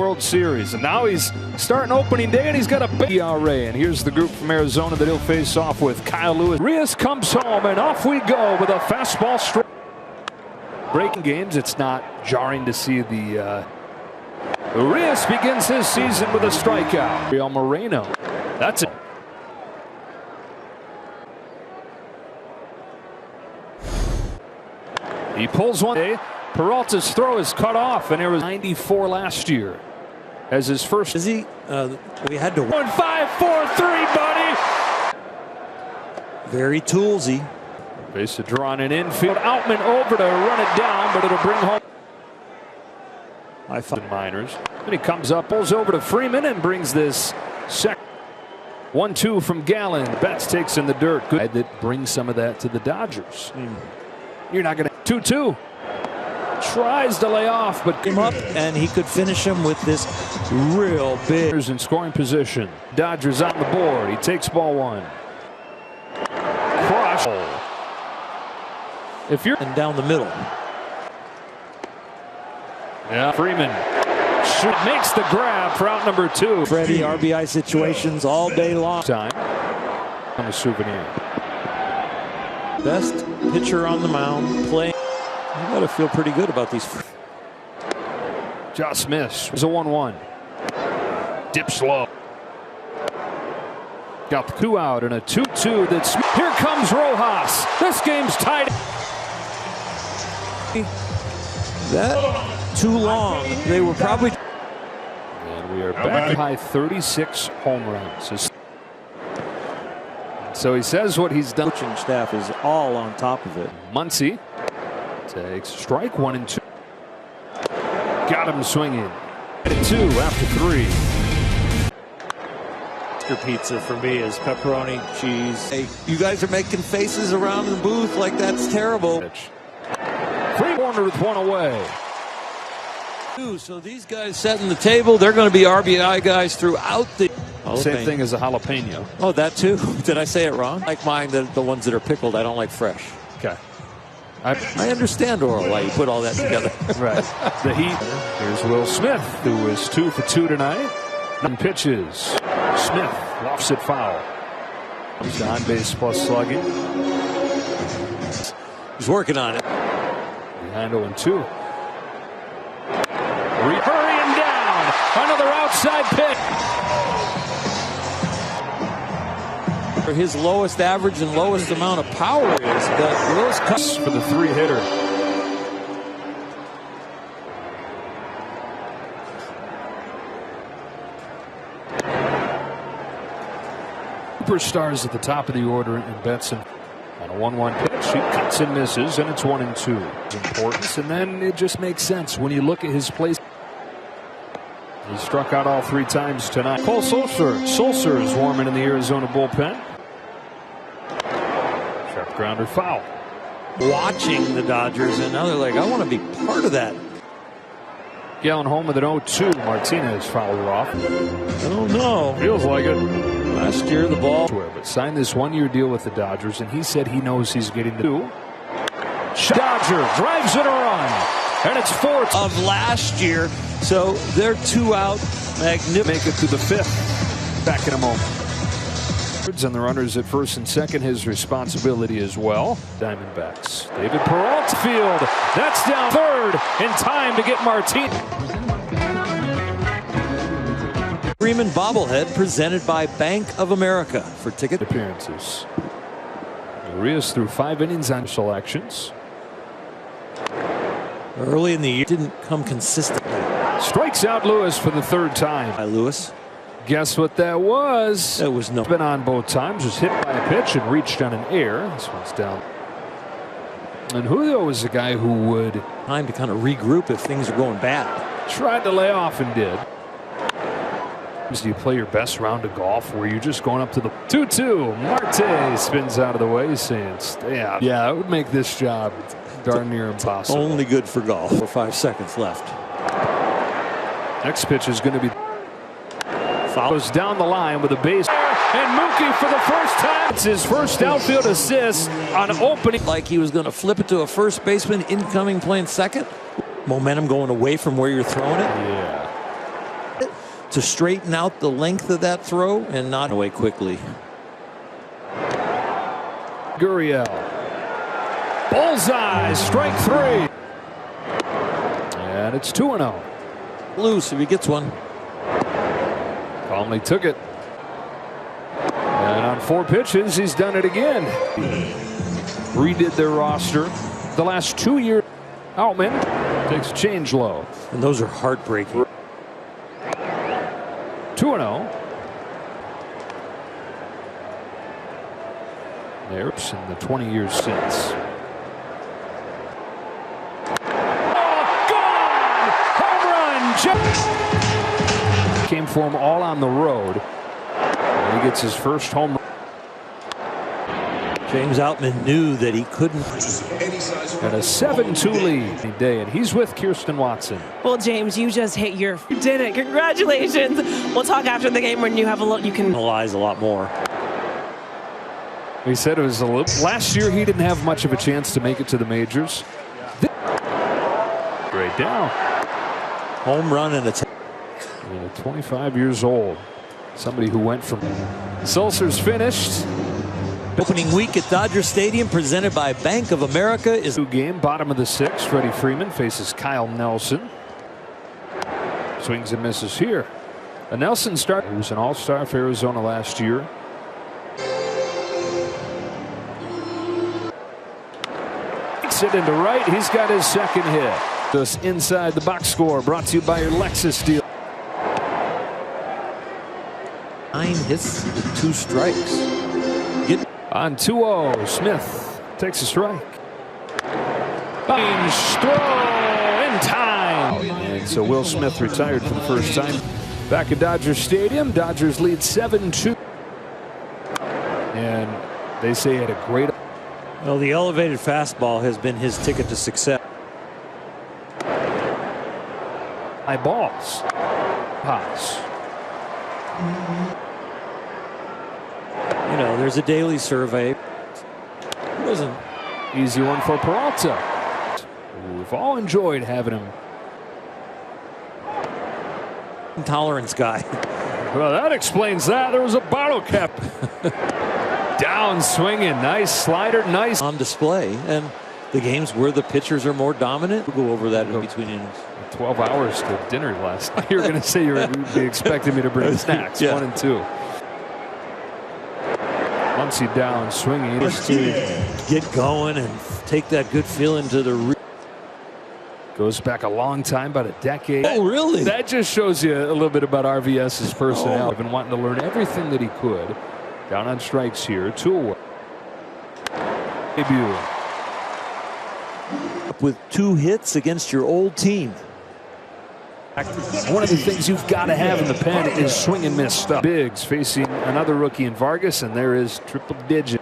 World Series. And now he's starting opening day, and he's got a big ERA. And here's the group from Arizona that he'll face off with. Kyle Lewis. Urias comes home, and off we go with a fastball strike. Breaking games, it's not jarring to see the Urias begins his season with a strikeout. Real Moreno. That's it. He pulls one. Peralta's throw is cut off, and it was 94 last year as his first. Is he? We had to. 1, 5, 4, 3, buddy. Very toolsy. Base of draw on an infield. Outman over to run it down, but it'll bring home. I thought minors. Then he comes up, pulls over to Freeman, and brings this second. 1-2 from Gallen. Betts takes in the dirt. Good. That brings some of that to the Dodgers. You're not going to. 2-2. Tries to lay off, but came up, and he could finish him with this real big. In scoring position. Dodgers on the board. He takes ball one. Crush. If you're and down the middle. Yeah, Freeman makes the grab for out number 2. Freddie RBI situations all day long. Time on a souvenir. Best pitcher on the mound playing. You got to feel pretty good about these. Josh Smith is a 1-1. Dips low. Got the 2 out and a 2-2. That's here comes Rojas. This game's tied. That too long. They were probably. And we are back high 36 home runs. So he says what he's done. Coaching staff is all on top of it. Muncy takes strike 1 and 2. Got him swinging. 2 after 3. Pizza for me is pepperoni, cheese. Hey, you guys are making faces around the booth like that's terrible. 3-1 with 1 away. So these guys setting the table, they're going to be RBI guys throughout the. Same thing as a jalapeno. Oh, that too. Did I say it wrong? I like mine, the ones that are pickled. I don't like fresh. Okay. I understand, Oral, why you put all that together. Right. The Heat. Here's Will Smith, who is 2 for 2 tonight. And pitches. Smith lofts it foul. Comes to on base plus slugging. He's working on it. Behind 0-2. Hurrying down. Another outside pitch. His lowest average and lowest amount of power is that Will's cuts for the 3-hitter. Superstars at the top of the order in Benson. On a 1-1 pitch, he cuts and misses, and it's 1-2. Importance, and then it just makes sense when you look at his place. He struck out all 3 times tonight. Cole Sulser is warming in the Arizona bullpen. Sharp grounder foul. Watching the Dodgers, and now they're like, I want to be part of that. Gallen home with an 0-2. Martinez fouled it off. I don't know. Feels like it. Last year the ball. But signed this 1-year deal with the Dodgers, and he said he knows he's getting the 2. Dodger drives it a run, and it's 4 of last year. So they're 2 out. Magnificent. Make it to the 5th. Back in a moment. And the runners at first and second, his responsibility as well. Diamondbacks. David Peralta field. That's down third in time to get Martinez. Freeman bobblehead presented by Bank of America for ticket appearances. Urias threw 5 innings on selections. Early in the year, didn't come consistently. Strikes out Lewis for the 3rd time. By Lewis. Guess what that was? It was no. Been on both times. Was hit by a pitch and reached on an air. This one's down. And Julio was the guy who would time to kind of regroup if things are going bad. Tried to lay off and did. Do you play your best round of golf where you're just going up to the 2-2? Marte spins out of the way, saying, "Stay out." Yeah, it would make this job darn near impossible. Only good for golf. 5 seconds left. Next pitch is going to be. Follows down the line with a base. And Mookie for the first time. It's his first outfield assist on opening. Like he was going to flip it to a first baseman, incoming playing second. Momentum going away from where you're throwing it. Yeah. to straighten out the length of that throw and not away quickly. Gurriel. Bullseye, strike 3. And it's 2-0. Loose if he gets one. Calmly took it. And on 4 pitches, he's done it again. Redid their roster the last 2 years. Outman takes a change low. And those are heartbreaking. 2-0. There's in the 20 years since. Came for him all on the road. And he gets his first home run. James Outman knew that he couldn't. And a 7-2 lead day, and he's with Kirsten Watson. Well, James, you just hit your. You did it. Congratulations. We'll talk after the game when you have a look. You can Analyze a lot more. He said it was a little. Last year, he didn't have much of a chance to make it to the majors. Great down. Home run and a 25 years old. Somebody who went from. Sulcer's finished. Opening week at Dodger Stadium, presented by Bank of America, is game. Bottom of the 6th. Freddie Freeman faces Kyle Nelson. Swings and misses here. A Nelson start. He was an all-star for Arizona last year. It into right. He's got his second hit. This inside the box score brought to you by your Lexus deal. 9 hits with 2 strikes. On 2-0, Smith takes a strike. Range throw in time. And so Will Smith retired for the first time. Back at Dodger Stadium, Dodgers lead 7-2. And they say he had a great. Well, the elevated fastball has been his ticket to success. High balls. Pops. You know, there's a daily survey. It wasn't easy one for Peralta. We've all enjoyed having him. Intolerance guy. Well, that explains that. There was a bottle cap. Down swinging. Nice slider. Nice. On display. And the games where the pitchers are more dominant. We'll go over that in between innings. 12 hours to dinner last night. You were going to say you would be expecting me to bring snacks. Yeah. 1 and 2. Muncy down swinging. Just to get going and take that good feeling to the. Goes back a long time, about a decade. Oh, really? That just shows you a little bit about RVS's personality. I've been wanting to learn everything that he could. Down on strikes here. 2 away. Debut. With 2 hits against your old team. One of the things you've got to have in the pen is swing and miss stuff. Biggs facing another rookie in Vargas, and there is triple digit.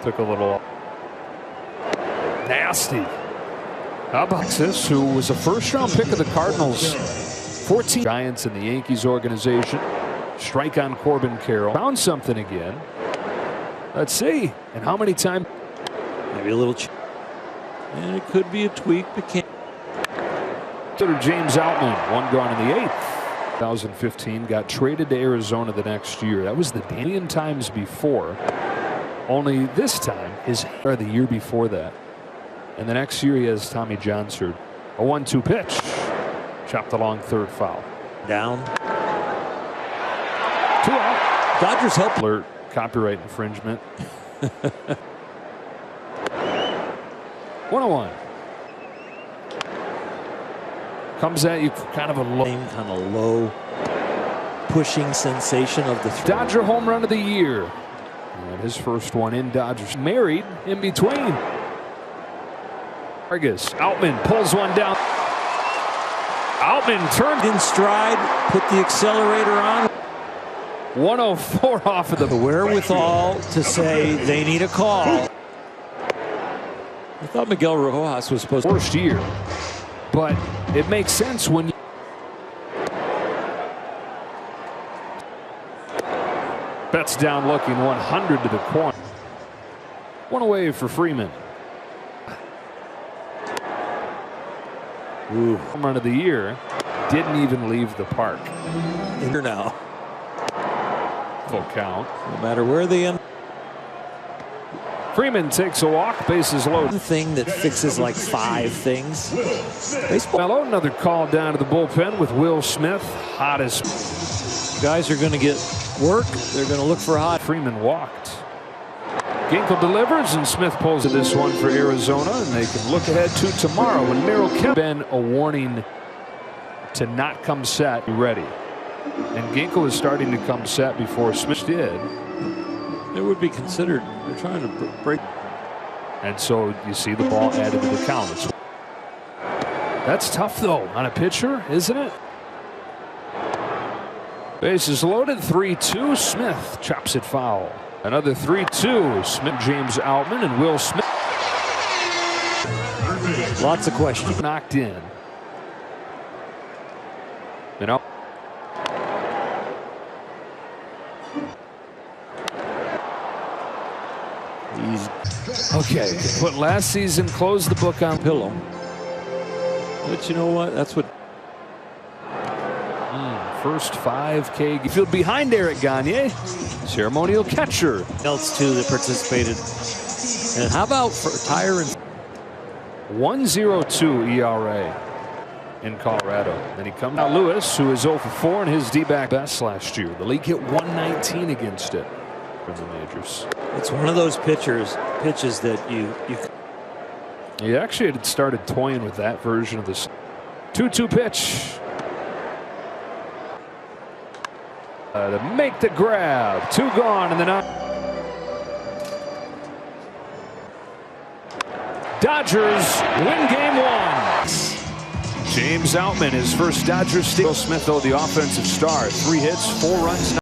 Took a little nasty. How about this? Who was a first-round pick of the Cardinals? 14 Giants in the Yankees organization. Strike on Corbin Carroll. Found something again. Let's see. And how many times? Maybe a little. And it could be a tweak, but can't. James Outman, 1 gone in the 8th. 2015, got traded to Arizona the next year. That was the million times before. Only this time, the year before that. And the next year he has Tommy John surgery. A 1-2 pitch. Chopped along 3rd foul. Down. 2 out. Dodgers help. Alert, copyright infringement. 1-1. Comes at you kind of a low pushing sensation of the Dodger home run of the year. And his first one in Dodgers. Married in between. Vargas. Outman pulls one down. Outman turned in stride, put the accelerator on. 104 off of the wherewithal to say they need a call. I thought Miguel Rojas was supposed to. First year. But it makes sense when you. Betts down looking 100 to the corner. 1 away for Freeman. Ooh. Home run of the year. didn't even leave the park. Here now. Full count. No matter where they end. Freeman takes a walk, bases loaded. The thing that fixes like 5 things. Baseball. Mello, another call down to the bullpen with Will Smith. Hottest. Guys are going to get work. They're going to look for hot. Freeman walked. Ginkel delivers, and Smith pulls this one for Arizona, and they can look ahead to tomorrow when Merrill Kelly been a warning to not come set. Be ready. And Ginkel is starting to come set before Smith did. It would be considered. They're trying to break. And so you see the ball added to the count. That's tough though on a pitcher, isn't it? Bases loaded. 3-2. Smith chops it foul. Another 3-2. Smith, James Outman, and Will Smith. Lots of questions. Knocked in. You know. Okay, put last season, close the book on pillow. But you know what? That's what. First 5K field behind Eric Gagne, ceremonial catcher. Else too that participated. And how about for Tyron? 1.02 ERA in Colorado. Then he comes out Lewis, who is 0 for 4 in his D-back best last year. The league hit 119 against it in the majors. It's one of those pitches that you. He actually had started toying with that version of this 2-2 pitch. To make the grab. 2 gone, and then up. Dodgers win game 1. James Outman, his first Dodgers steal. Smith, though, the offensive star. 3 hits, 4 runs.